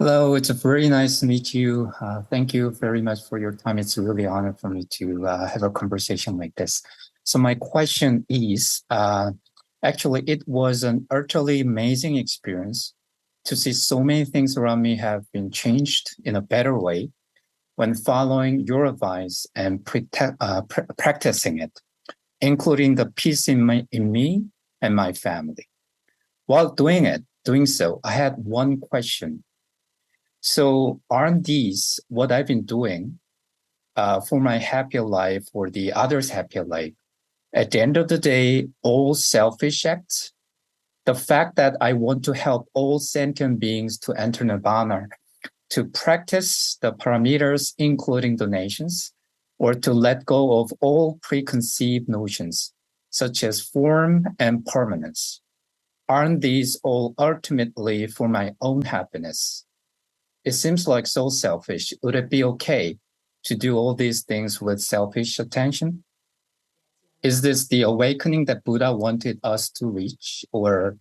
Hello, it's very nice to meet you. Thank you very much for your time. It's really an honor for me to have a conversation like this. So my question is, actually, it was an utterly amazing experience to see so many things around me have been changed in a better way when following your advice and practicing it, including the peace in me and my family. While doing so, I had one question. So aren't these what I've been doing for my happier life or the others' happier life? At the end of the day, all selfish acts. The fact that I want to help all sentient beings to enter nirvana, to practice the parameters, including donations, or to let go of all preconceived notions, such as form and permanence. Aren't these all ultimately for my own happiness? It seems like so selfish. Would it be okay to do all these things with selfish attention? Is this the awakening that Buddha wanted us to reach, or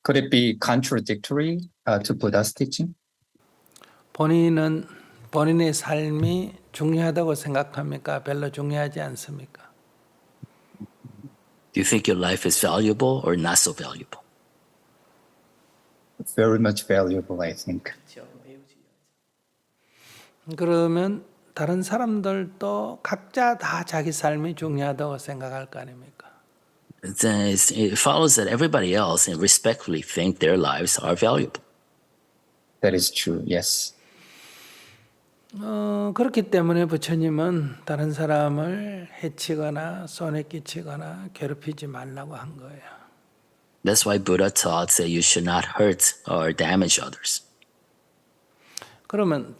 could it be contradictory to Buddha's teaching? 본인은 본인의 삶이 중요하다고 생각합니까? 별로 중요하지 않습니까? Do you think your life is valuable or not so valuable? Very much valuable, I think. 그러면 다른 사람들도 각자 다 자기 삶이 중요하다고 생각할 거 아닙니까? Then it follows that everybody else respectfully think their lives are valuable. That is true, yes. 그렇기 때문에 부처님은 다른 사람을 해치거나 손해 끼치거나 괴롭히지 말라고 한 거예요. That's why Buddha taught that you should not hurt or damage others. 그러면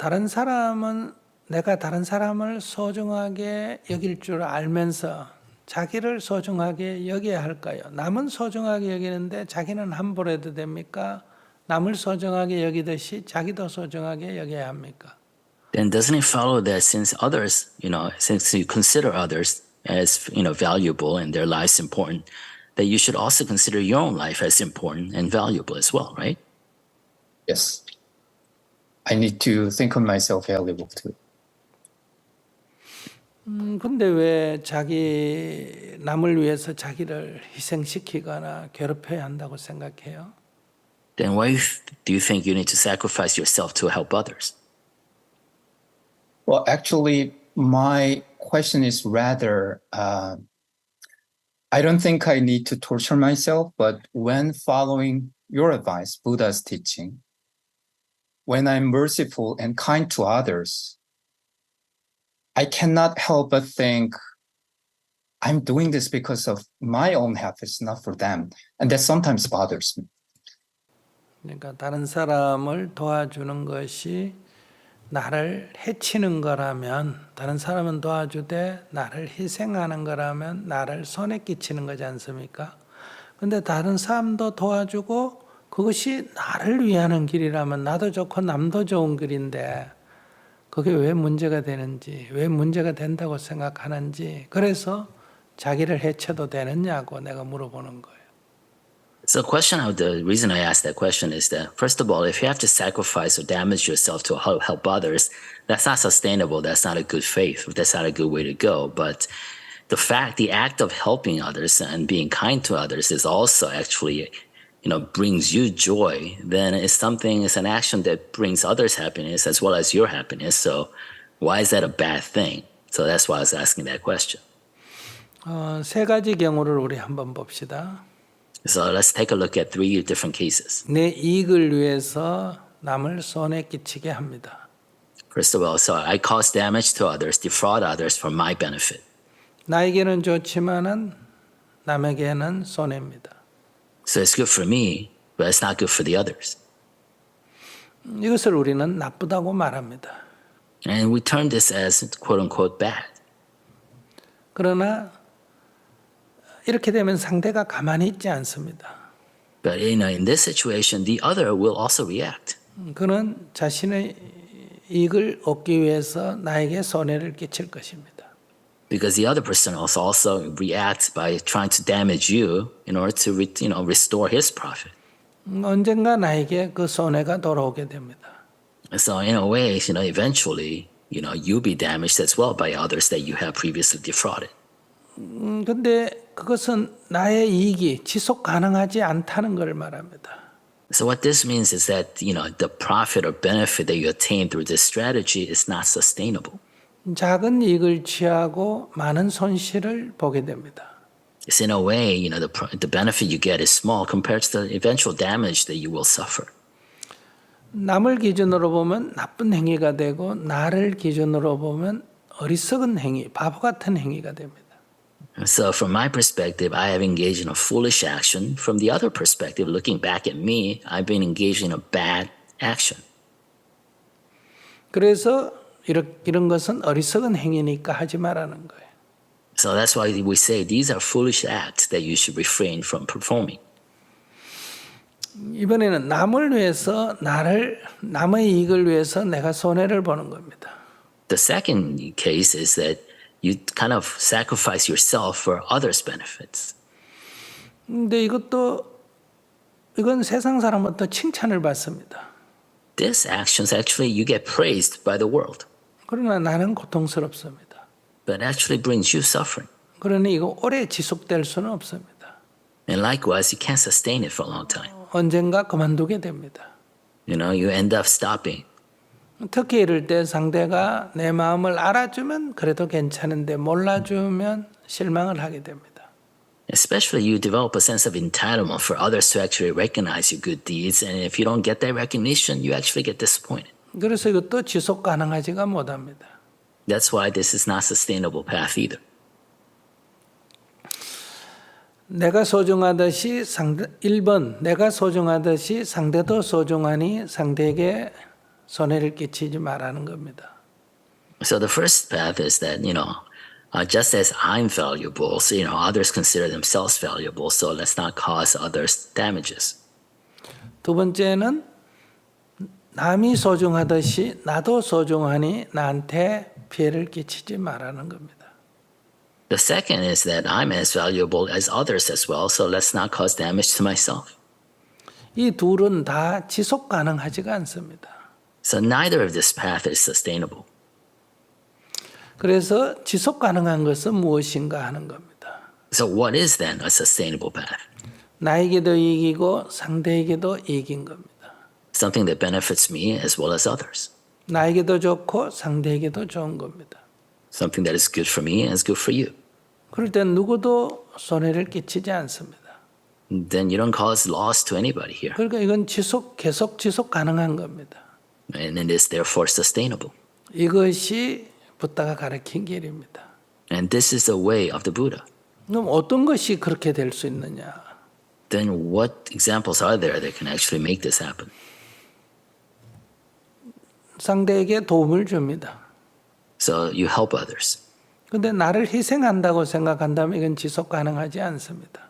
내가 다른 사람을 소중하게 여길 줄 알면서 자기를 소중하게 여겨야 할까요? 남은 소중하게 여기는데 자기는 함부로 해도 됩니까? 남을 소중하게 여기듯이 자기도 소중하게 여겨야 합니까? Then doesn't it follow that since you consider others as, valuable and their lives important, that you should also consider your own life as important and valuable as well, right? Yes. I need to think of myself valuable too. 근데 왜 남을 위해서 자기를 희생시키거나 괴롭혀야 한다고 생각해요? Then why do you think you need to sacrifice yourself to help others? Well, actually, my question is rather, I don't think I need to torture myself, but when following your advice, Buddha's teaching, when I'm merciful and kind to others, I cannot help but think I'm doing this because of my own happiness, not for them. And that sometimes bothers me. 그러니까 다른 사람을 도와주는 것이 나를 해치는 거라면, 다른 사람은 도와주되 나를 희생하는 거라면 나를 손해 끼치는 거지 않습니까? 근데 다른 사람도 도와주고 그것이 나를 위하는 길이라면 나도 좋고 남도 좋은 길인데 그게 왜 문제가 되는지, 왜 문제가 된다고 생각하는지, 그래서 자기를 해쳐도 되느냐고 내가 물어보는 거예요. So the reason I asked that question is that, first of all, if you have to sacrifice or damage yourself to help others, that's not sustainable. That's not a good faith. That's not a good way to go. But the act of helping others and being kind to others is also actually, brings you joy. Then it's an action that brings others happiness as well as your happiness. So why is that a bad thing? So that's why I was asking that question. 세 가지 경우를 우리 한번 봅시다. So let's take a look at 3 different cases. 내 이익을 위해서 남을 손해 끼치게 합니다. First of all, so I cause damage to others, defraud others for my benefit. 나에게는 좋지만은 남에게는 손해입니다. So it's good for me, but it's not good for the others. 이것을 우리는 나쁘다고 말합니다. And we term this as quote unquote bad. 그러나 이렇게 되면 상대가 가만히 있지 않습니다. But in this situation, the other will also react. 그는 자신의 이익을 얻기 위해서 나에게 손해를 끼칠 것입니다. Because the other person also reacts by trying to damage you in order to restore his profit. 언젠가 나에게 그 손해가 돌아오게 됩니다. So in a way, eventually, you'll be damaged as well by others that you have previously defrauded. 근데 그것은 나의 이익이 지속 가능하지 않다는 걸 말합니다. So what this means is that, the profit or benefit that you attain through this strategy is not sustainable. 작은 이익을 취하고 많은 손실을 보게 됩니다. It's in a way, the benefit you get is small compared to the eventual damage that you will suffer. 남을 기준으로 보면 나쁜 행위가 되고 나를 기준으로 보면 어리석은 행위, 바보 같은 행위가 됩니다. So from my perspective, I have engaged in a foolish action. From the other perspective, looking back at me, I've been engaged in a bad action. 그래서 이런 것은 어리석은 행위니까 하지 말라는 거예요. So that's why we say these are foolish acts that you should refrain from performing. 이번에는 남을 위해서 남의 이익을 위해서 내가 손해를 보는 겁니다. The second case is that you kind of sacrifice yourself for others' benefits. 근데 이건 세상 사람부터 칭찬을 받습니다. These actions actually you get praised by the world, 그러나 나는 고통스럽습니다. but actually brings you suffering. 그러니 이거 오래 지속될 수는 없습니다. And likewise, you can't sustain it for a long time. 언젠가 그만두게 됩니다. You end up stopping. 특히 이럴 때 상대가 내 마음을 알아주면 그래도 괜찮은데 몰라주면 실망을 하게 됩니다. Especially you develop a sense of entitlement for others to actually recognize your good deeds. And if you don't get that recognition, you actually get disappointed. 그래서 이것도 지속 가능하지가 못합니다. That's why this is not a sustainable path either. 내가 소중하듯이 1번 내가 소중하듯이 상대도 소중하니 상대에게 손해를 끼치지 말라는 겁니다. So the first path is that, just as I'm valuable, so, others consider themselves valuable. So let's not cause others damages. 두 번째는 남이 소중하듯이 나도 소중하니 나한테 피해를 끼치지 말라는 겁니다. The second is that I'm as valuable as others as well. So let's not cause damage to myself. 이 둘은 다 지속 가능하지가 않습니다. So neither of this path is sustainable. 그래서 지속 가능한 것은 무엇인가 하는 겁니다. So what is then a sustainable path? 나에게도 이익이고 상대에게도 이익인 겁니다. Something that benefits me as well as others. 나에게도 좋고 상대에게도 좋은 겁니다. Something that is good for me and is good for you. 그럴 땐 누구도 손해를 끼치지 않습니다. Then you don't cause loss to anybody here. 그러니까 이건 계속 지속 가능한 겁니다. And it is therefore sustainable. 이것이 부다가 가르친 길입니다. And this is the way of the Buddha. 그럼 어떤 것이 그렇게 될 수 있느냐? Then what examples are there that can actually make this happen? 상대에게 도움을 줍니다. So you help others. 근데 나를 희생한다고 생각한다면 이건 지속 가능하지 않습니다.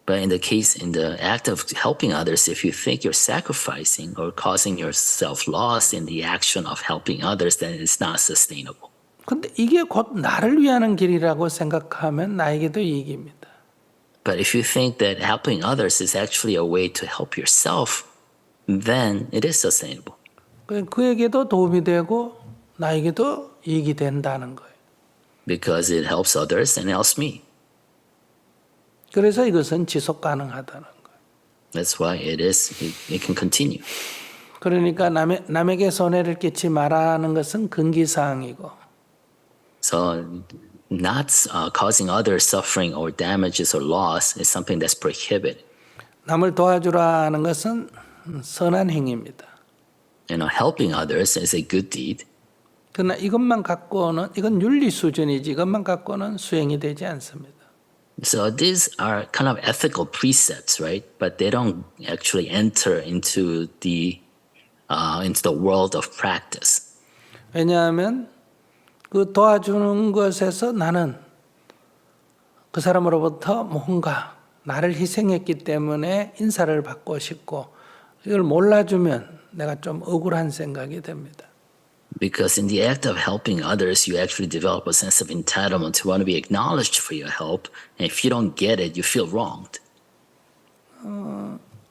But in the act of helping others, if you think you're sacrificing or causing yourself loss in the action of helping others, then it's not sustainable. 근데 이게 곧 나를 위하는 길이라고 생각하면 나에게도 이익입니다. But if you think that helping others is actually a way to help yourself, then it is sustainable. 그에게도 도움이 되고 나에게도 이익이 된다는 거예요. Because it helps others and helps me. 그래서 이것은 지속 가능하다는 거예요. That's why it can continue. 그러니까 남에게 손해를 끼치 말하는 것은 금기사항이고 So not causing others suffering or damages or loss is something that's prohibited. 남을 도와주라 하는 것은 선한 행위입니다. Helping others is a good deed. 그러나 이것만 갖고는 이건 윤리 수준이지 이것만 갖고는 수행이 되지 않습니다. So these are kind of ethical precepts, right? But they don't actually enter into the world of practice. 왜냐하면 그 도와주는 것에서 나는 그 사람으로부터 뭔가 나를 희생했기 때문에 인사를 받고 싶고 이걸 몰라주면 내가 좀 억울한 생각이 듭니다. Because in the act of helping others, you actually develop a sense of entitlement to want to be acknowledged for your help. And if you don't get it, you feel wronged.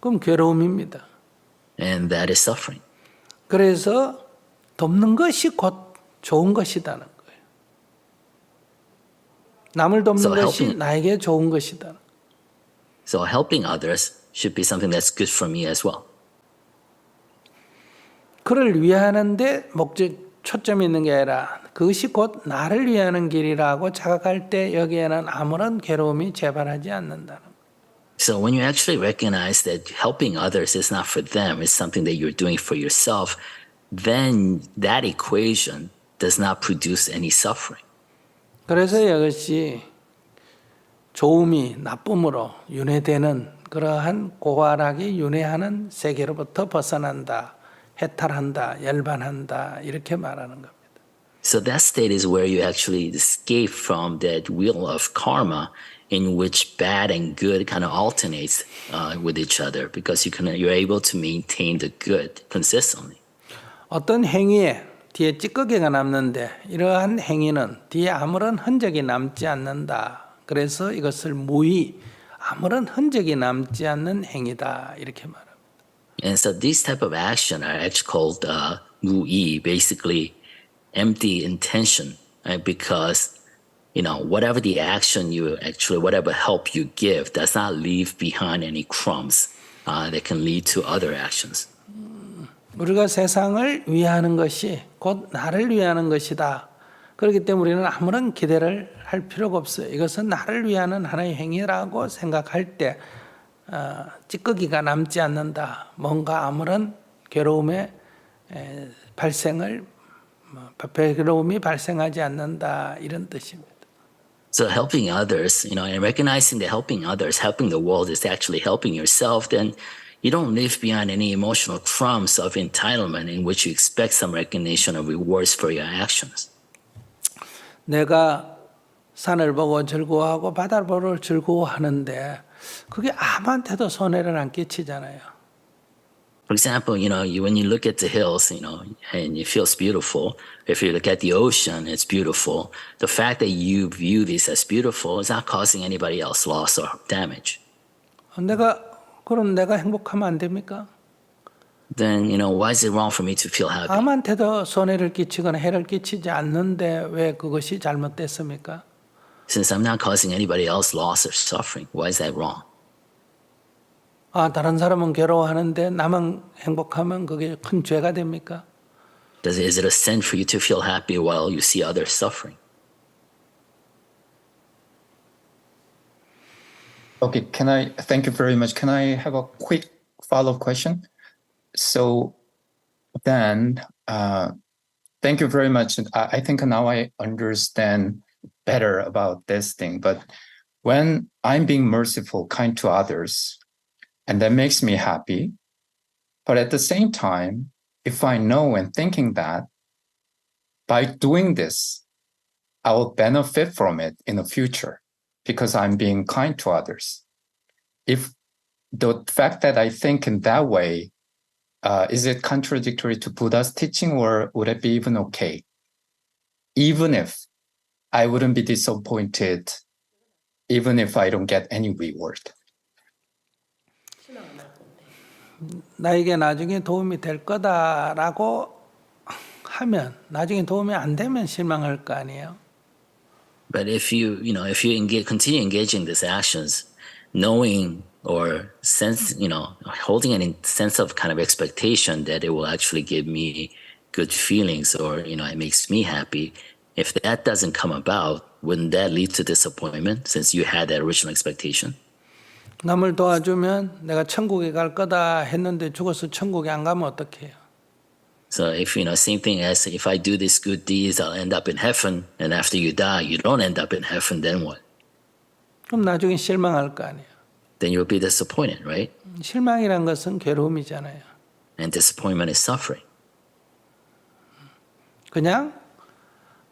그럼 괴로움입니다. And that is suffering. 그래서 돕는 것이 곧 좋은 것이다는 거예요. 남을 돕는 So 것이 helping- 나에게 좋은 것이다. So helping others should be something that's good for me as well. 그를 위하는데 초점이 있는 게 아니라 그것이 곧 나를 위하는 길이라고 자각할 때 여기에는 아무런 괴로움이 재발하지 않는다는 거예요. So when you actually recognize that helping others is not for them, it's something that you're doing for yourself, then that equation does not produce any suffering. 그래서 이것이 좋음이 나쁨으로 윤회되는 그러한 고활하게 윤회하는 세계로부터 벗어난다, 해탈한다, 열반한다 이렇게 말하는 겁니다. So that state is where you actually escape from that wheel of karma in which bad and good kind of alternates with each other because you're able to maintain the good consistently. 어떤 행위에 뒤에 찌꺼기가 남는데 이러한 행위는 뒤에 아무런 흔적이 남지 않는다. 그래서 이것을 무의, 아무런 흔적이 남지 않는 행위다 이렇게 말합니다. And so these type of action are actually called 무의, basically empty intention, right? Because whatever the action whatever help you give does not leave behind any crumbs that can lead to other actions. 우리가 세상을 위하는 것이 곧 나를 위하는 것이다. 그렇기 때문에 우리는 아무런 기대를 할 필요가 없어요. 이것은 나를 위하는 하나의 행위라고 생각할 때 찌꺼기가 남지 않는다. 뭔가 아무런 괴로움이 발생하지 않는다. 이런 뜻입니다. So helping others, and recognizing that helping others, helping the world is actually helping yourself, then you don't live behind any emotional crumbs of entitlement in which you expect some recognition of rewards for your actions. 내가 산을 보고 즐거워하고 바다를 보고 즐거워하는데 그게 아무한테도 손해를 안 끼치잖아요. For example, when you look at the hills, and it feels beautiful. If you look at the ocean, it's beautiful. The fact that you view this as beautiful is not causing anybody else loss or damage. 그럼 내가 행복하면 안 됩니까? Then, why is it wrong for me to feel happy? 아무한테도 손해를 끼치거나 해를 끼치지 않는데 왜 그것이 잘못됐습니까? Since I'm not causing anybody else loss or suffering, why is that wrong? 다른 사람은 괴로워하는데 나만 행복하면 그게 큰 죄가 됩니까? Is it a sin for you to feel happy while you see others suffering? Okay, thank you very much. Can I have a quick follow-up question? So then, thank you very much. I think now I understand better about this thing. But when I'm being merciful, kind to others, and that makes me happy. But at the same time, if I know and thinking that by doing this, I will benefit from it in the future because I'm being kind to others. If the fact that I think in that way, is it contradictory to Buddha's teaching, or would it be even okay? Even if I wouldn't be disappointed, even if I don't get any reward. 나에게 나중에 도움이 될 거다라고 하면 나중에 도움이 안 되면 실망할 거 아니에요. But if you continue engaging these actions, knowing or sense, holding a sense of kind of expectation that it will actually give me good feelings or, it makes me happy. If that doesn't come about, wouldn't that lead to disappointment since you had that original expectation? 남을 도와주면 내가 천국에 갈 거다 했는데 죽어서 천국에 안 가면 어떡해요? So if, same thing as if I do these good deeds, I'll end up in heaven. And after you die, you don't end up in heaven, then what? 그럼 나중에 실망할 거 아니에요. Then you'll be disappointed, right? 실망이란 것은 괴로움이잖아요. And disappointment is suffering. 그냥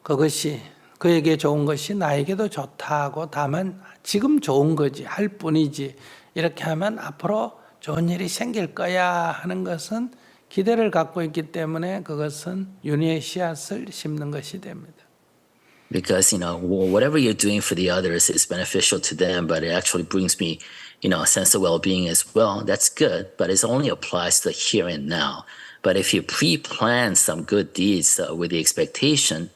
그것이 그에게 좋은 것이 나에게도 좋다고 다만 지금 좋은 거지 할 뿐이지 이렇게 하면 앞으로 좋은 일이 생길 거야 하는 것은 기대를 갖고 있기 때문에 그것은 윤회의 씨앗을 심는 것이 됩니다. Because, whatever you're doing for the others is beneficial to them, but it actually brings me, a sense of well-being as well. That's good, but it only applies to the here and now. But if you pre-plan some good deeds with the expectation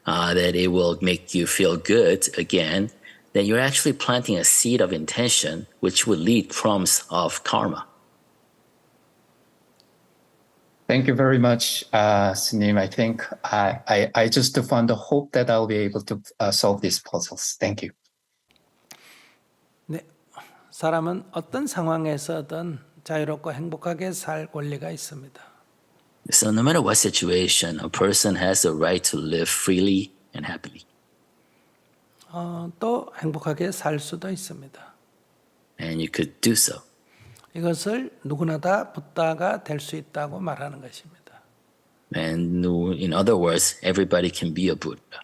that it will make you feel good again, then you're actually planting a seed of intention, which would lead crumbs of karma. Thank you very much, Sunim. I think I just found the hope that I'll be able to solve these puzzles. Thank you. 네, 사람은 어떤 상황에서든 자유롭고 행복하게 살 권리가 있습니다. So no matter what situation, a person has the right to live freely and happily. 또 행복하게 살 수도 있습니다. And you could do so. 이것을 누구나 다 붓다가 될 수 있다고 말하는 것입니다. And in other words, everybody can be a Buddha.